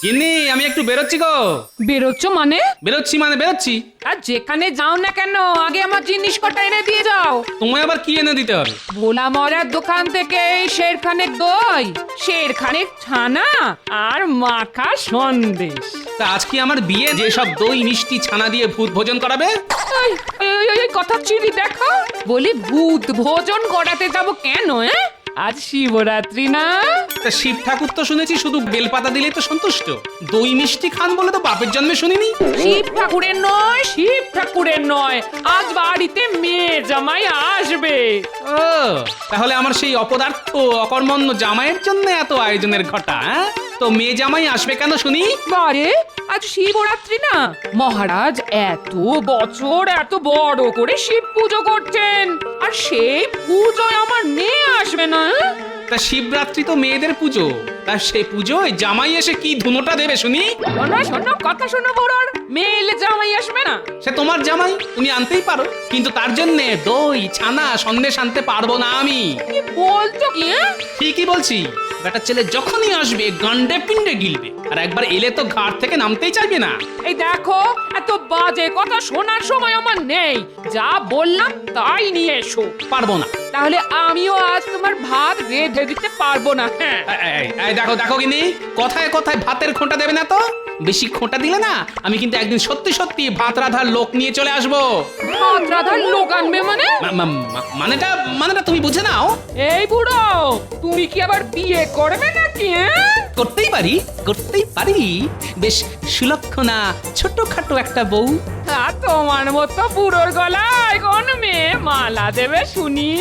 গিন্নি আমি একটু বেরোচ্ছি গো। বেরোচ্ছ মানে? বেরোচ্ছি। আর যেখানে যাও না কেন আগে আমার জিনিস কটা এনে দিয়ে যাও। তোমায় আবার কি এনে দিতে হবে? ভোলা মরার দোকান থেকে শেরখানেক দই, শেরখানেক ছানা আর মাখা সন্দেশ। তা আজ কি আমার বিয়ে, যে সব দই মিষ্টি ছানা দিয়ে ভূত ভোজন করাবে? এই কথা চিনি দেখো, বলি ভূত ভোজন করাতে যাব কেন? আজ শিবরাত্রি না? তা শিব ঠাকুর তো শুনেছি শুধু বেলপাতা দিলেই তো সন্তুষ্ট, দই মিষ্টি খান বলে তো বাপের জন্মে শুনিনি। শিব ঠাকুরের নয়, আজ বাড়িতে মেয়ে জামাই আসবে। ও তাহলে আমার সেই অপদার্থ অকর্মণ্য জামাইয়ের জন্য এত আয়োজনের ঘটা? তো মেয়ে জামাই আসবে কেন শুনি? বারে আজ শিবরাত্রি না, মহারাজ এত বছর এত বড় করে শিব পুজো করছেন, আর সেই পুজোয় আমার মেয়ে আসবে না? তা শিবরাত্রি তো মেয়েদের পুজো, তা সেই পুজোয় জামাই এসে কি ধুনোটা দেবে শুনি? শোনো কথা শোনো বড়র, মেয়ে এলে জামাই আসবে না? সে তোমার জামাই, তুমি আনতেই পারো, কিন্তু তার জন্য দই ছানা সন্দেশ আনতে পারবো না আমি। কি বলছো কি? ঠিকই বলছি, বেটার ছেলে যখনই আসবে গান্ডে পিন্ডে গিলবে, আর একবার এলে তো ঘাট থেকে নামতেই চাইবে না। এই দেখো, এত বাজে কথা শোনার সময় আমার নেই, যা বললাম তাই নিয়ে এসো। পারবো না। তাহলে আমিও আজ তোমার ভাত রেঁধে দিতে পারবো না। হ্যাঁ এই দেখো গিনি, কথায় কথায় ভাতের খোঁটা দেবে না তো। বেশি খোঁটা দিলে না আমি কিন্তু একদিন সত্যি সত্যি ভাত রাধার লোক নিয়ে চলে আসবো। ভাত রাধার লোক আনবে মানে? মানেটা তুমি বুঝে নাও। এই বুড়ো, তুমি কি আবার বিয়ে করবে নাকি? করতেই পারি, বেশ সুলক্ষণা ছোটখাটো একটা বউ। তোমার মতো বুড়োর গলায় কোন মেয়ে মালা দেবে শুনি?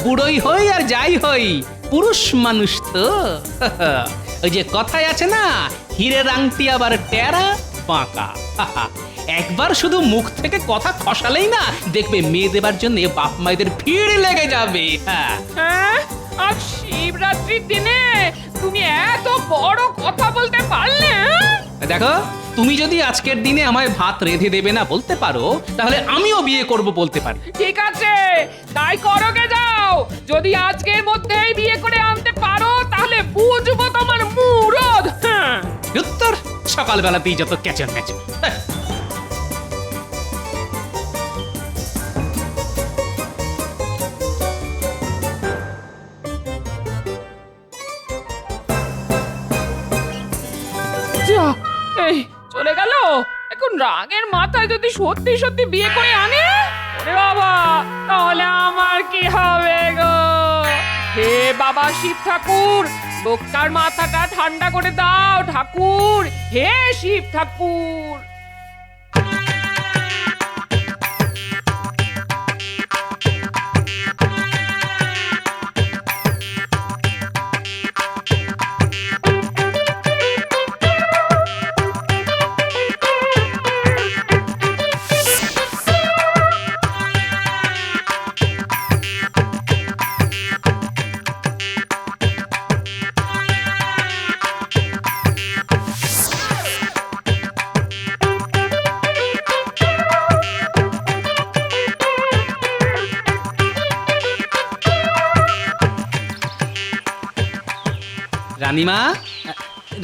বুড়োই হই আর যাই হই, পুরুষ মানুষ তো। ওই যে কথায় আছে না, হীরের আংটি আবার টেরা বাঁকা। একবার শুধু মুখ থেকে কথা খসালেই না, দেখবে মেয়ে দেবার জন্য বাপ মায়েদের ভিড় লেগে যাবে। হ্যাঁ, আজ শিবরাত্রির দিনে তুমি এত বড় কথা বলতে পারলে? দেখো, তুমি যদি আজকের দিনে আমায় ভাত রেঁধে দেবে না বলতে পারো, তাহলে আমিও বিয়ে করব বলতে পারি। ঠিক আছে, তাই করোগে যাও। যদি আজকের মধ্যেই বিয়ে করে আনতে পারো তাহলে বুঝবো তোমার মুরদ। উত্তর সকালবেলাতেই যত ক্যাচর ম্যাচর। যা, এই চলে গেল। এখন রাগের মাথায় যদি সত্যি সত্যি বিয়ে করে আনে, ওরে বাবা, তাহলে আমার কি হবে গো? হে বাবা শিব ঠাকুর, লোকটার মাথাটা ঠান্ডা করে দাও ঠাকুর, হে শিব ঠাকুর।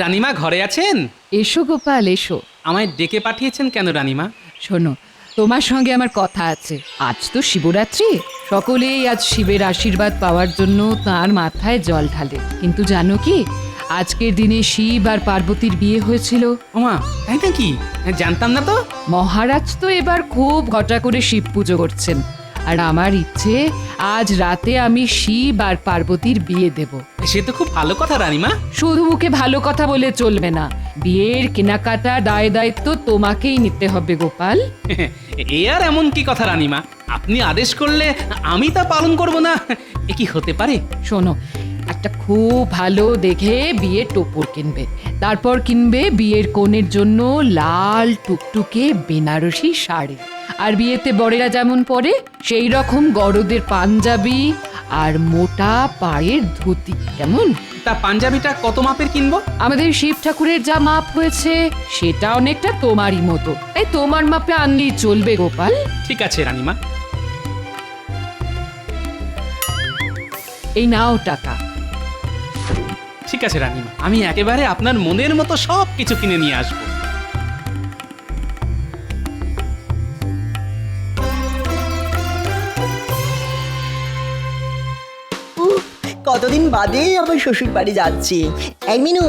রানীমা ঘরে আছেন? এসো গোপাল এসো। আমায় ডেকে পাঠিয়েছেন কেন রানীমা? শোনো, তোমার সঙ্গে আমার কথা আছে। আজ তো শিবরাত্রি, সকলেই আজ শিবের আশীর্বাদ পাওয়ার জন্য তার মাথায় জল ঢালে। কিন্তু জানো কি, আজকের দিনে শিব আর পার্বতীর বিয়ে হয়েছিল। ওমা, তাই নাকি? জানতাম না তো। মহারাজ তো এবার খুব ঘটা করে শিব পুজো করছেন, আর আমার ইচ্ছে আজ রাতে আমি শিব আর পার্বতীর বিয়ে দেব। সে তো খুব ভালো কথা রানীমা। শুধু মুখে ভালো কথা বলে চলবে না, বিয়ের কেনাকাটা দায় দায়িত্ব তোমাকেই নিতে হবে গোপাল। এ আর এমন কি কথা রানীমা, আপনি আদেশ করলে আমি তা পালন করব না, এ কি হতে পারে? শোনো, একটা খুব ভালো দেখে বিয়ের টোপর কিনবে, তারপর কিনবে বিয়ের কনের জন্য লাল টুকটুকে বেনারসি শাড়ি, আর বিয়েতে বরেরা যেমন পরে সেই রকম গরদের পাঞ্জাবি আর মোটা পায়ের ধুতি। কেমন? তা পাঞ্জাবিটা কত মাপের কিনবো? আমাদের শিব ঠাকুরের যা মাপ হয়েছে সেটা অনেকটা তোমারই মতো, তাই তোমার মাপে আনলেই চলবে গোপাল। ঠিক আছে রানীমা। এই নাও টাকা। ঠিক আছে রানীমা, আমি একেবারে আপনার মনের মতো সব কিছু কিনে নিয়ে আসবো। উফ, কতদিন বাদে আমার শ্বশুর বাড়ি যাচ্ছি। এই মিনু,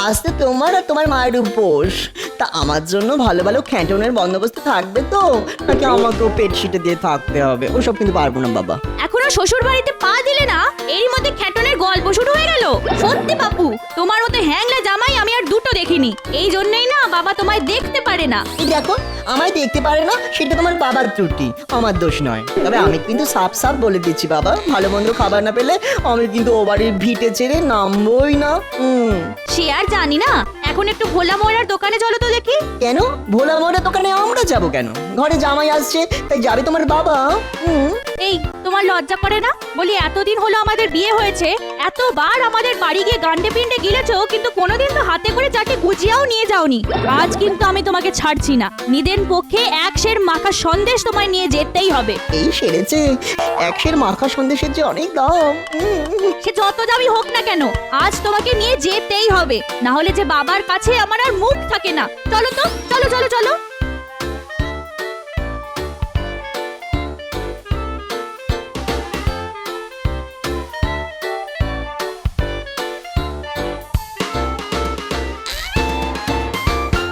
আজ তো তোমার আর তোমার মায়ের উপোস। তা আমার জন্য ভালো ভালো খ্যাটনের বন্দোবস্ত থাকবে তো, নাকি আমাকেও পেট শিটে দিয়ে থাকতে হবে? ওসব কিন্তু পারবো না বাবা। এখনো শ্বশুর বাড়িতে পা দিলে না, এরই মধ্যে খ্যাটনের গল্প শুরু হয়ে গেল। সত্যি বাপু, তোমার মতো হ্যাংলা জামাই আমি আর দুটো দেখিনি। এই জন্যই না বাবা তোমায় দেখতে পারে না। এই দেখো, আমায় দেখতে পারে না সেটা তোমার বাবার ত্রুটি, আমার দোষ নয়। তবে আমি কিন্তু সাফ সাফ বলে দিচ্ছি বাবা, ভালো মন্দ খাবার না পেলে আমি কিন্তু ও বাড়ির ভিটে ছেড়ে নামবই না। সে আর জানি না। এখন একটু ভোলা মোড়ার দোকানে চলো তো দেখি। কেন ভোলা মোড়া দোকানে আমরা যাব কেন? ঘরে জামাই আসছে তাই যাবে তোমার বাবা? এই, তোমার লজ্জা করে না? বলি এতদিন হলো আমাদের বিয়ে হয়েছে, এতবার আমাদের বাড়ি গিয়ে গান্ডে পিন্ডে গিলেছো, কিন্তু কোনোদিন তো হাতে করে চারটে গুজিয়াও নিয়ে যাওনি। আজ কিন্তু আমি তোমাকে ছাড়ছি না। নিদেন পক্ষে এক সের মাখা সন্দেশ তোমায় নিয়ে যেতেই হবে। এই সেরেছে, একশের মাখা সন্দেশের যে অনেক দাম। সে যত দামি হোক না কেন, আজ তোমাকে নিয়ে যেতেই হবে। না হলে যে বাবার কাছে আমার আর মুখ থাকে না। চলো তো, চলো চলো চলো।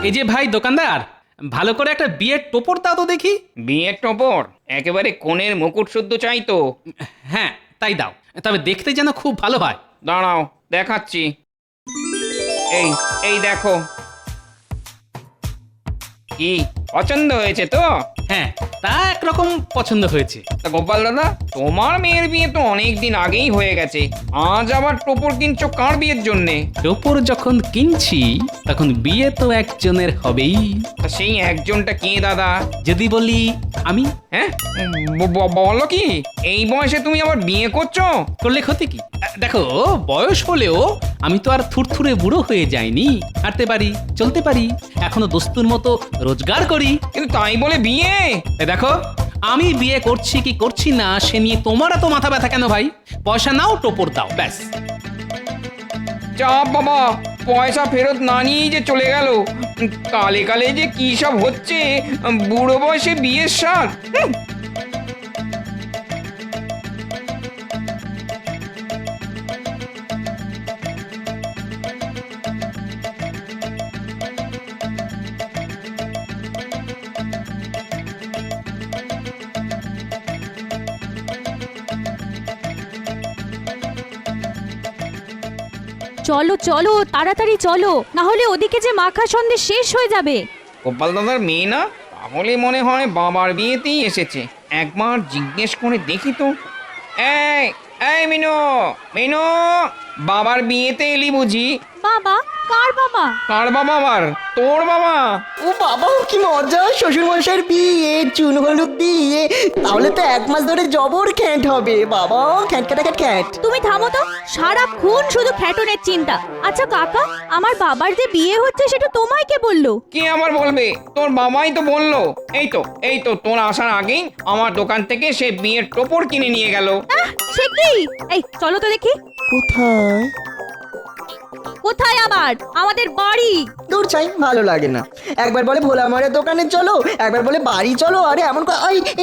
এই যে ভাই দোকানদার, ভালো করে একটা বিয়ের টোপর দাও তো দেখি। বিয়ের টপর একেবারে কোণের মুকুট শুদ্ধ চাই তো। হ্যাঁ তাই দাও, তবে দেখতে যেন খুব ভালো হয়। দাঁড়াও দেখাচ্ছি। এই এই দেখো, কি পছন্দ হয়েছে তো? হ্যাঁ, তা একরকম পছন্দ হয়েছে। তা গোপাল দাদা, তোমার মেয়ের বিয়ে তো অনেক দিন আগেই হয়ে গেছে, আজ আবার টপর কিনছো কার বিয়ের জন্যে? টোপর যখন কিনছি তখন বিয়ে তো একজনের হবেই। তা সেই একজনটা কে দাদা? যদি বলি আমি, হ্যাঁ, বলো কি এই বয়সে তুমি আবার বিয়ে করছো? করলে ক্ষতি কি? দেখো, বয়স হলেও আমি তো আর থুরথুরে বুড়ো হয়ে যাইনি। হাঁটতে পারি, চলতে পারি, এখনো দস্তুর মতো রোজগার করি। কিন্তু তাই বলে বিয়ে? দেখো, আমি বিয়ে করছি কি করছি না সে নিয়ে তোমার এত মাথা ব্যথা কেন ভাই? পয়সা নাও, টোপর দাও, ব্যাস। চাপ বাবা, পয়সা ফেরত না নিয়েই যে চলে গেল। কালে কালে যে কি সব হচ্ছে, বুড়ো বয়সে বিয়ের সাথ। চলো চলো, তাড়াতাড়ি চলো, না হলে ওদিকে যে মাখা সন্দেশ শেষ হয়ে যাবে। গোপাল দাদার মেয়ে না? তাহলে মনে হয় বাবার বিয়েতেই এসেছে। একবার জিজ্ঞেস করে দেখি তো। এই এই মিনু, মিনু, বাবার বিয়েতে এলি বুঝি? বাবা? কার বাবা? কার বাবা আবার? তোর বাবা? ও বাবা, কি মজা! শ্বশুর মশাইয়ের বিয়ে, চুন হলুদ দিয়ে, তাহলে তো 1 মাস ধরে জবর খ্যাট হবে বাবা। খ্যাট খ্যাট খ্যাট খ্যাট। তুমি থামো তো, সারাক্ষণ শুধু খ্যাটনের চিন্তা। আচ্ছা কাকা, আমার বাবার যে বিয়ে হচ্ছে সেটা তোমায় কে বললো? কে আবার বলবে? তোর বাবাই তো বললো। এই তো তোর আসার আগেই আমার দোকান থেকে সে বিয়ের টোপর কিনে নিয়ে গেল। সে কি? এই চলো তো দেখি। কোথায়? কোথায় আবার? আমাদের বাড়ি। দূর চাই, ভালো লাগে না। একবার বলে ভোলা মারের দোকানে চলো, একবার বলে বাড়ি চলো। আরে এমন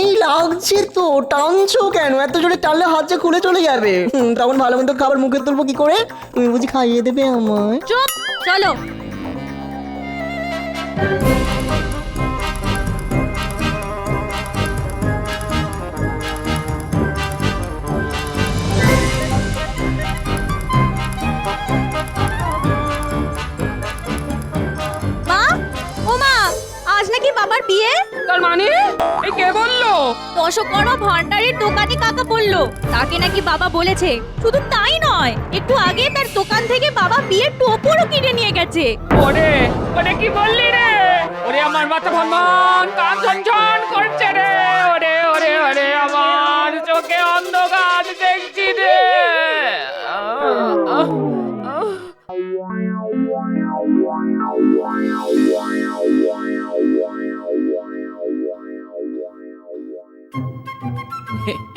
এই লাগছে তো, টানছো কেন? এত জোরে টানলে হাত যে খুলে চলে যাবে। তখন ভালো মন্দ খাবার মুখে তুলবো কি করে? তুমি বুঝি খাইয়ে দেবে আমায়? চুপ, চলো। মা, ও মা, আজ নাকি বাবার বিয়ে? তার মানে এই কে বললো? দশকর্মা ভান্ডারের দোকানি কাকা বললো, তাকে নাকি বাবা বলেছে। শুধু তাই নয়, একটু আগে তার দোকান থেকে বাবা বিয়ের টোপরও কিনে নিয়ে গেছে। ওরে ওরে, কি বললি রে? ওরে আমার মাথা ভনভন, কান ঝনঝন করছে রে। ওরে ওরে ওরে, আমার চোখে অন্ধকার দেখছি রে।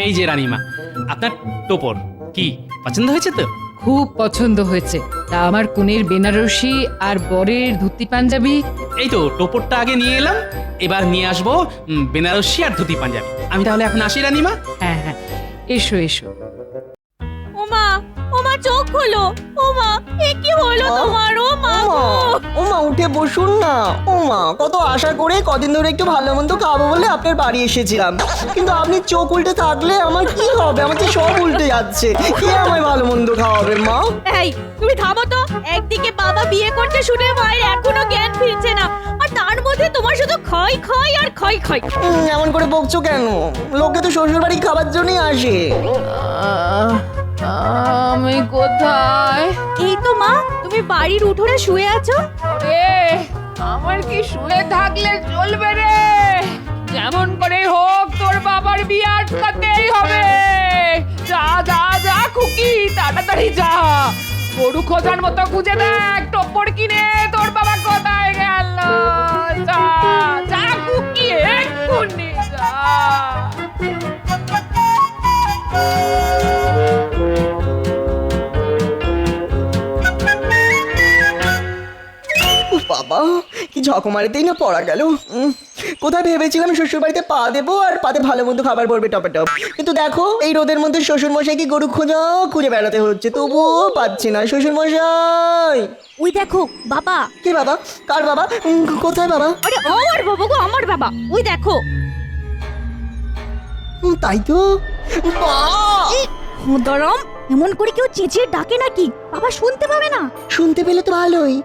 এই যে রানীমা, আপনার টোপর কি পছন্দ হয়েছে তো? খুব পছন্দ হয়েছে। তা আমার কনের বেনারসি আর বরের ধুতি পাঞ্জাবি? এই তো টোপরটা আগে নিয়ে এলাম, এবার নিয়ে আসবো বেনারসি আর ধুতি পাঞ্জাবি। আমি তাহলে এখন আসি রানীমা। হ্যাঁ হ্যাঁ, এসো এসো। ওমা ওমা চোখ খোলো। ওমা এ কি হলো তোমার? ওমা গো। ওমা উঠে বসুন না। ওমা কত আশা করে কদিন ধরে একটু ভালো মন্দ খাবো বলে আপনার বাড়ি এসেছিলাম, কিন্তু আপনি চোখ উল্টে থাকলে আমার কি হবে? আমার তো সব উল্টে যাচ্ছে। কে আমায় ভালো মন্দ খাওয়াবে মা? এই তুমি থামো তো। একদিকে বাবা বিয়ে করছে শুনে মায়ের এখনো জ্ঞান ফিরছে না, আর তার মধ্যে তোমার শুধু ক্ষয় ক্ষয় আর ক্ষয় ক্ষয়। এমন করে বকছো কেন? লোকে তো শ্বশুর বাড়ি খাবার জন্যই আসে। আমি কোথায়? এই তো মা, তুমি বাড়ির উঠোনে শুয়ে আছো। রে আমার কি শুয়ে থাকলে চলবে রে? যেমন করে হোক তোর বাবার বিয়ে আটকাতেই হবে। যা যা যা খুকি, তাড়াতাড়ি যা। গরু খোঁজার মতো খুঁজে দেখ টোপর কিনে তোর বাবা কোথায় গেল। যা যা খুকি, এক্ষুনি যা। উফ বাবা, কি ঝকমারিতেই না পড়া গেল। কোথায় ভেবেছিলাম শ্বশুর বাড়িতে পা দেবো আর পাতে ভালো মন্দ খাবার পড়বে টপে টপ, কিন্তু দেখো এই রোদের মধ্যে শ্বশুর মশাই কি গরু খুঁজে বেড়াতে হচ্ছে, তবুও পাচ্ছি না শ্বশুর মশাই। ওই দেখো বাবা। কে বাবা? কার বাবা? কোথায় বাবা? আরে আমার বাবা গো, আমার বাবা। ওই দেখো। তাই তো। দরম এমন করে কেউ চেঁচিয়ে ডাকে নাকি? বাবা শুনতে পাবে না? শুনতে পেলে তো ভালোই,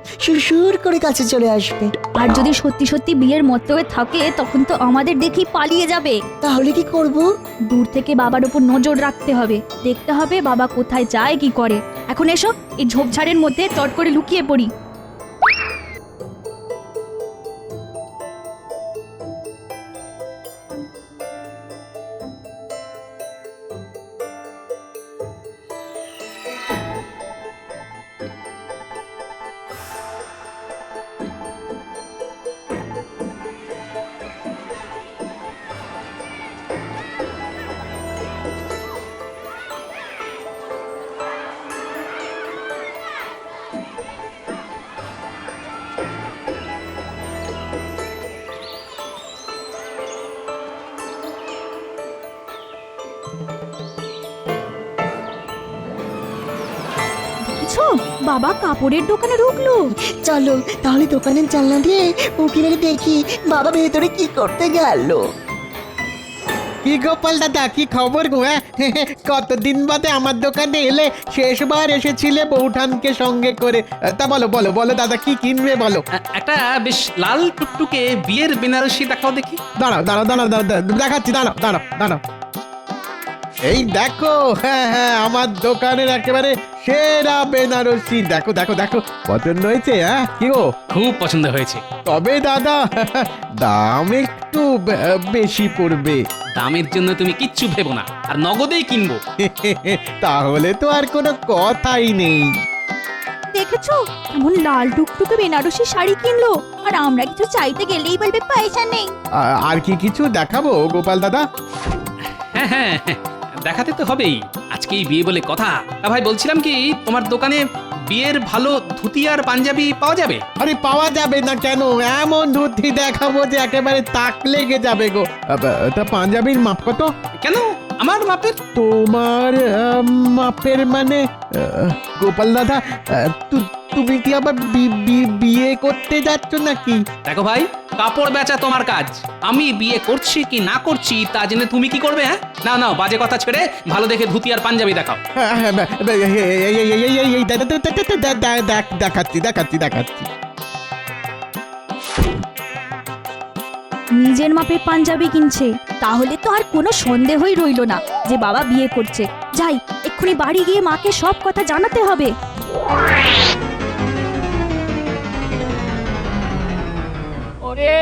সুর করে কাছে চলে আসবে। আর যদি সত্যি সত্যি বিয়ের মতলবে থাকে তখন তো আমাদের দেখেই পালিয়ে যাবে। তাহলে কি করব? দূর থেকে বাবার উপর নজর রাখতে হবে, দেখতে হবে বাবা কোথায় যায় কি করে। এখন এসো, এই ঝোপঝাড়ের মধ্যে চট করে লুকিয়ে পড়ি। দেখছো বাবা কাপড়ের দোকানে ঢুকলো। চলো তাহলে দোকানের জানলা দিয়ে উঁকি মেরে দেখি বাবা ভেতরে কি করতে গেল। কি গোপাল দাদা, কি খবর গো? কতদিন বাদে আমার দোকানে এলে? শেষবার এসেছিলে বৌঠানকে সঙ্গে করে। তা বলো বলো বলো দাদা, কি কিনবে বলো। একটা বেশ লাল টুকটুকে বিয়ের বেনারসি দেখাও দেখি। দাঁড়াও দাঁড়াও দাঁড়াও দাঁড়াও, দেখাচ্ছি, দাঁড়াও দাঁড়াও দাঁড়াও। এই দেখো, হ্যাঁ হ্যাঁ, আমার দোকানের একেবারে সেরা বেনারসি। দেখো দেখো দেখো, পছন্দ হয়েছে? হ্যাঁ কি গো? খুব পছন্দ হয়েছে। তবে দাদা দাম একটু বেশি পড়বে। দামের জন্য তুমি কিচ্ছু ভেবো না, আর নগদেই কিনবো। তাহলে তো আর কোনো কথাই নেই। দেখেছো এমন লাল টুকটুকে বেনারসি শাড়ি কিনলো, আর আমরা কিছু চাইতে গেলেই বলবে পয়সা নেই। আর কি কিছু দেখাবো গোপাল দাদা? হ্যাঁ হ্যাঁ হ্যাঁ, দেখাতে তো হবেই, আজকেই বিয়ে বলে কথা। তা ভাই বলছিলাম কি, তোমার দোকানে বিয়ের ভালো ধুতি আর পাঞ্জাবি পাওয়া যাবে? আরে পাওয়া যাবে না কেন? এমন ধুতি দেখাবো যে একেবারে তাক লেগে যাবে গো। তা পাঞ্জাবির মাপ কত? কেন আমার মাপের? তোমার মাপের মানে গোপাল দাদা, তুমি কি আবার বিয়ে করতে যাচ্ছ নাকি? দেখো ভাই, কাপড় বেচা তোমার কাজ, আমি বিয়ে করছি কি না করছি তা জেনে তুমি কি করবে? হ্যাঁ নাও নাও, বাজে কথা ছেড়ে ভালো দেখে ধুতি আর পাঞ্জাবি দেখাও। দেখাচ্ছি দেখাচ্ছি দেখাচ্ছি। নিজের মাপের পাঞ্জাবি কিনছে, তাহলে তো আর কোনো সন্দেহই রইলো না যে বাবা বিয়ে করছে। যাই এক্ষুনি বাড়ি গিয়ে মাকে সব কথা জানাতে হবে। ওরে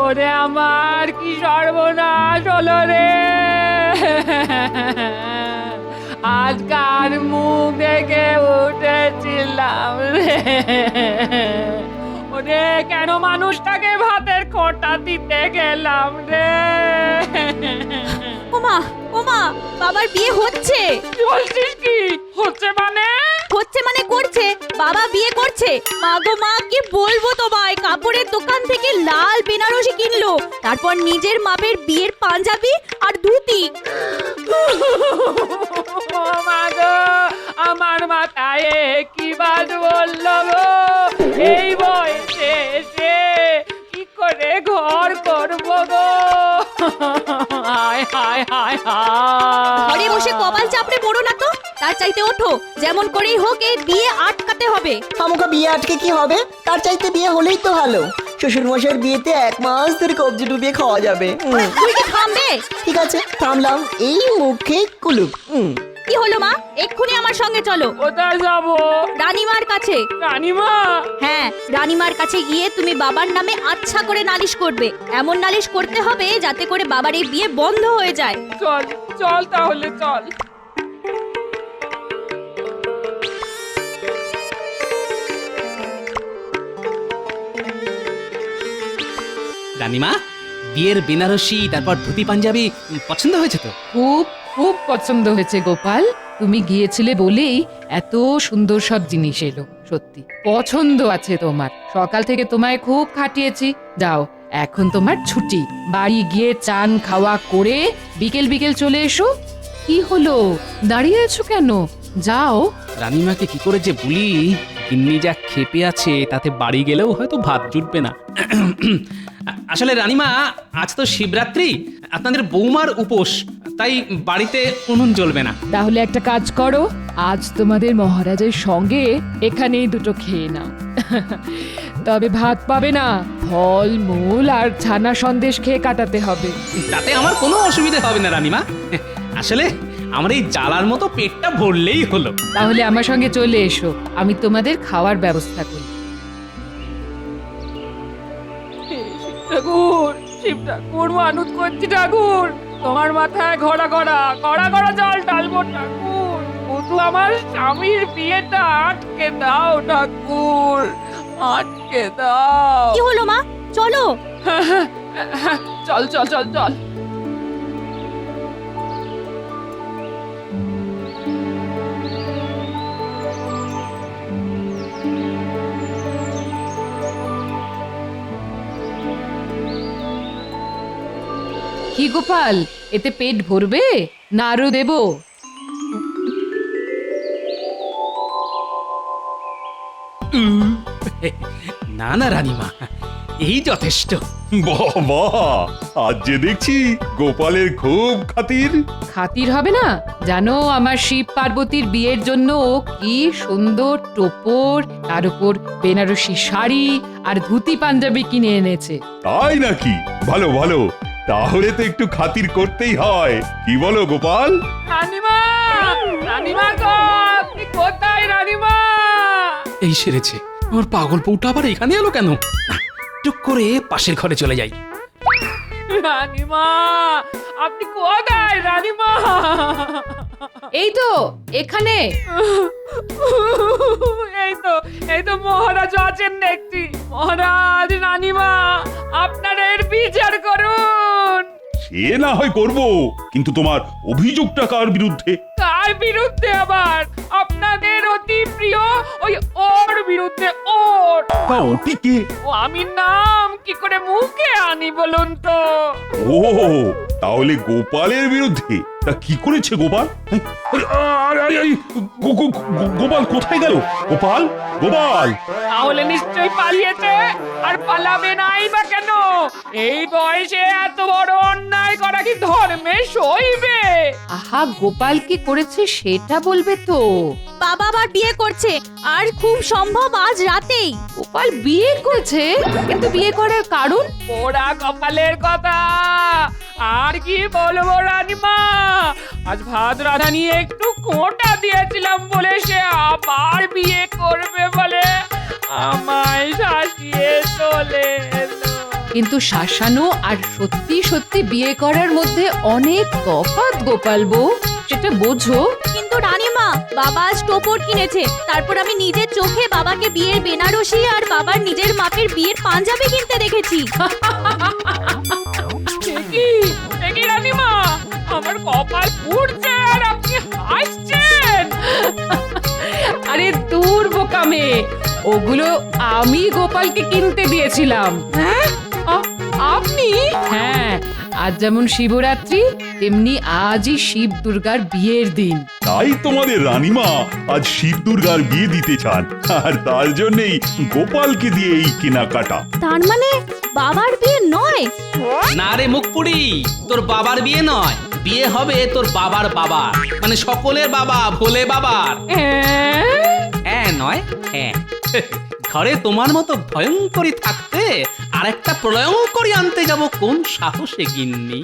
ওরে আমার কি সর্বনাশ হলো রে। আজকাল মুখ দেখে উঠেছিলাম রে। ওরে কেন মানুষটাকে ভাতের খোঁটা দিতে গেলাম রে। ওমা ওমা, বাবার বিয়ে হচ্ছে। কি বলছিস? কি হচ্ছে মানে করছে বাবা বিয়ে করছে। মা গো মা, কি বলবো তোমায়, কাপড়ের দোকান থেকে লাল বেনারসি কিনলো, তারপর নিজের মাপের বিয়ের পাঞ্জাবি আর ধুতি। ও মা গো, আমার মাথায় কি বাজ বললো গো, এই বয়সে এসে কি করে ঘর করবো গো। হায় হায় হায় হায়। ঘরে বসে কপাল চাপড়ে পড়ো না তো, তার চাইতে ওঠো, যেমন করেই হোক এই বিয়ে আটকাতে হবে। খামোখা বিয়ে আটকে কি হবে, তার চাইতে বিয়ে হলেই তো ভালো। শ্বশুর মশাইয়ের বিয়েতে 1 মাস ধরে কবজি ডুবিয়ে খাওয়া যাবে। তুই কি থামবে? ঠিক আছে, থামলাম, এই মুখে কুলুপ। কি হলো মা, এক্ষুনি আমার সঙ্গে চলো কোথায় যাবো? রানীমার কাছে। রানীমা? হ্যাঁ, রানীমার কাছে গিয়ে তুমি বাবার নামে আচ্ছা করে নালিশ করবে। এমন নালিশ করতে হবে যাতে করে বাবার এই বিয়ে বন্ধ হয়ে যায়। চল চল তাহলে চল। রানীমা, বিয়ের বেনারসি তারপর ধুতি পাঞ্জাবি পছন্দ হয়েছে তো? খুব খুব পছন্দ হয়েছে গোপাল, তুমি গিয়েছিলে বলেই এত সুন্দর সব জিনিস এলো। সত্যি পছন্দ আছে তোমার, সকাল থেকে তোমায় খুব খাটিয়েছি। যাও, এখন তোমার ছুটি, বাড়ি গিয়ে চান খাওয়া করে বিকেল বিকেল চলে এসো। কি হলো, দাঁড়িয়ে আছো কেন? যাও। রানীমাকে কি করে যে বলি, গিন্নি যা খেপে আছে তাতে বাড়ি গেলেও হয়তো ভাত জুটবে না। আসলে রানীমা, আজ তো শিবরাত্রি, আপনাদের বৌমার উপোস, তাই বাড়িতে উনুন জ্বলবে না। তাহলে একটা কাজ করো, আজ তোমাদের মহারাজের সঙ্গে এখানেই দুটো খেয়ে নাও। তবে ভাত পাবে না, ফল মূল আর ছানা সন্দেশ খেয়ে কাটাতে হবে। তাতে আমার কোনো অসুবিধা হবে না রানীমা। আসলে আমার এই জ্বালার মতো পেটটা ভরলেই হলো। তাহলে আমার সঙ্গে চলে এসো, আমি তোমাদের খাওয়ার ব্যবস্থা করি। ঠাকুর, শিব ঠাকুর, মানত করছি ঠাকুর, তোমার মাথায় ঘোড়া ঘোড়া ঘোড়া ঘোড়া জল ঢালবো ঠাকুর, শুধু আমার স্বামীর বিয়েটা আটকে দাও ঠাকুর, আটকে দাও। কি হলো মা, চলো। চল চল চল চল। কি গোপাল, এতে পেট ভরবে না আরো দেবো? না না রানীমা, এই যথেষ্ট। বাবা, আজ যে দেখছি গোপালের খুব খাতির। খাতির হবে না? জানো, আমার শিব পার্বতীর বিয়ের জন্য কি সুন্দর টোপর, তার উপর বেনারসি শাড়ি আর ধুতি পাঞ্জাবি কিনে এনেছে। তাই নাকি? ভালো ভালো, তাহলে তো একটু খাতির করতেই হয়, কি বলো গোপাল? রানীমা, রানীমা গো, আপনি কোথায় রানীমা? এই সেরেছে, আমার পাগল বউটা আবার এখানে এলো কেন? টুক করে পাশের ঘরে চলে যাই। রানীমা, আপনি কোথায় রানীমা? এই তো এখানে। এই তো মহারাজ আছেন দেখছি। মহারাজ, রানীমা, আপনার এর বিচার করুন। সে না হয় করবো, কিন্তু তোমার অভিযোগটা কার বিরুদ্ধে? কার বিরুদ্ধে আবার? আপনাদের অতি প্রিয় ওই ওর বিরুদ্ধে। ওর তা ওটি কে? ও আমি নাম কি করে মুখে আনি বলুন তো? ও, তাহলে গোপালের বিরুদ্ধে। তা কি করেছে গোপাল? গোপাল কোথায় গেল? গোপাল, গোপাল! তাহলে নিশ্চয়ই পালিয়েছে, আর পালাবে নাই বা কেন? এই বয়সে এত বড় অন্যায় করা কি ধর্মে সইবে? আহা, গোপাল কি করেছে সেটা বলবে তো। বাবা আবার বিয়ে করছে, আর খুব সম্ভব আজ রাতেই। গোপাল বিয়ে করেছে, কিন্তু বিয়ে করার কারণ? পোড়া কপালের কথা আর কি বলবো রানীমা। আজ ভাত রাধা নিয়ে একটু খোঁটা দিয়েছিলাম বলে সে আবার বিয়ে করবে বলে আমায় শাসিয়ে চলে এলো। কিন্তু শাসানো আর সত্যি সত্যি বিয়ে করার মধ্যে অনেক তফাৎ গোপাল বউ, সেটা বোঝো। কিন্তু রানীমা, বাবা আজ টোপর কিনেছে, তারপর আমি নিজের চোখে বাবাকে বিয়ের বেনারসি আর বাবার নিজের মাপের বিয়ের পাঞ্জাবি কিনতে দেখেছি। কি রানীমা, আমার কপাল পুড়ছে আর আপনি হাসছেন। আরে দূর বোকা মেয়ে, ওগুলো আমি গোপালকে কিনতে দিয়েছিলাম। হ্যাঁ আপনি? হ্যাঁ, আজ যেমন শিবরাত্রি তেমনি আজই শিব দুর্গার বিয়ের দিন। তাই তোমাদের রানীমা আজ শিব দুর্গার বিয়ে দিতে চান, আর তার জন্যই গোপালকে দিয়ে এই কেনাকাটা। তার মানে বাবার বিয়ে নয়? না রে মুখপুরি, তোর বাবার বিয়ে নয়, বিয়ে হবে তোর বাবার বাবার, মানে সকলের বাবা, ভোলে বাবার। হ্যাঁ নয় হ্যাঁ। ঘরে তোমার মতো ভয়ঙ্করী থাকতে আর একটা প্রলয়ঙ্করী আনতে যাব কোন সাহসে গিন্নি?